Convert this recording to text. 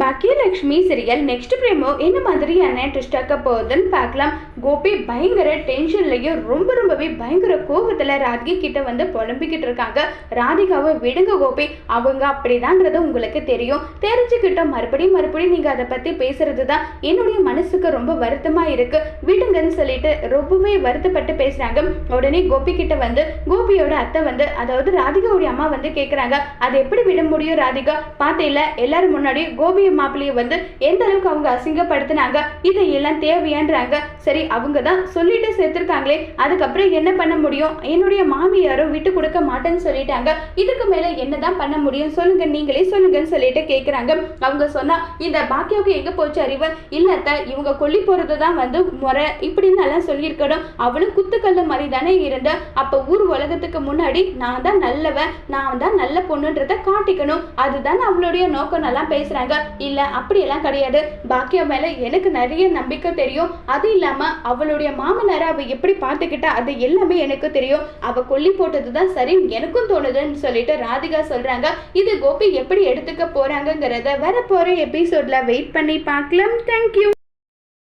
Baakiyalakshmi serial next பிரேமோ என்ன மாதிரியான twist ஆக்க போகுதுன்னு பார்க்கலாம். கோபி பயங்கர டென்ஷன்லையும் ரொம்பவே பயங்கர கோபத்தில் ராதிகா கிட்ட வந்து புலம்பிக்கிட்டு இருக்காங்க. ராதிகாவை விடுங்க கோபி, அவங்க அப்படிதான்றது உங்களுக்கு தெரியும், தெரிஞ்சுக்கிட்ட மறுபடியும் நீங்கள் அதை பற்றி பேசுறது தான் என்னுடைய மனசுக்கு ரொம்ப வருத்தமாக இருக்கு, விடுங்கன்னு சொல்லிட்டு ரொம்பவே வருத்தப்பட்டு பேசுகிறாங்க. உடனே கோபி கிட்ட வந்து கோபியோட அத்தை வந்து, அதாவது ராதிகாவுடைய அம்மா வந்து கேட்குறாங்க, அதை எப்படி விட முடியும் ராதிகா, பார்த்தேல எல்லாரும் முன்னாடி கோபி மாப்பிள்ளையை வந்து எந்த அளவுக்கு அவங்க அசிங்கப்படுத்தினாங்க, இதையெல்லாம் தேவையான்றாங்க. சரி, அவங்க தான் சொல்லிட்டு சேர்த்திருக்காங்களே, அதுக்கப்புறம் என்ன பண்ண முடியும், என்னுடைய மாமியாரும் விட்டு கொடுக்க மாட்டேன்னு சொல்லிட்டாங்க, இதுக்கு மேல என்னதான் பண்ண முடியும் சொல்லுங்க, நீங்களே சொல்லுங்கன்னு சொல்லிட்டு கேட்குறாங்க. அவங்க சொன்னா, இந்த பாக்கியாவுக்கு எங்க போச்சு அறிவு, இல்லத்த இவங்க கொல்லி போறது தான் வந்து முறை இப்படின்னு எல்லாம் சொல்லியிருக்கணும், அவளும் குத்துக்கல்ல மாதிரி தானே இருந்த, அப்ப ஊர் உலகத்துக்கு முன்னாடி நான் தான் நல்லவன், நான் தான் நல்ல பொண்ணுன்றத காட்டிக்கணும், அதுதான் அவளுடைய நோக்கம் எல்லாம் பேசுறாங்க. இல்ல அப்படியெல்லாம் கிடையாது, பாக்கியா மேல எனக்கு நிறைய நம்பிக்கை தெரியும், அது இல்லாம அவளுடைய மாமனாரை அவ எப்படி பார்த்துக்கிட்டா அது எல்லாமே எனக்கு தெரியும், அவ கொல்லி போட்டதுதான் சரி எனக்கும் தோணுதுன்னு சொல்லிட்டு ராதிகா சொல்றாங்க. இது கோபி எப்படி எடுத்துக்க போறாங்கிறத வரப்போற எபிசோட்ல வெயிட் பண்ணி பார்க்கலாம். தேங்க்யூ.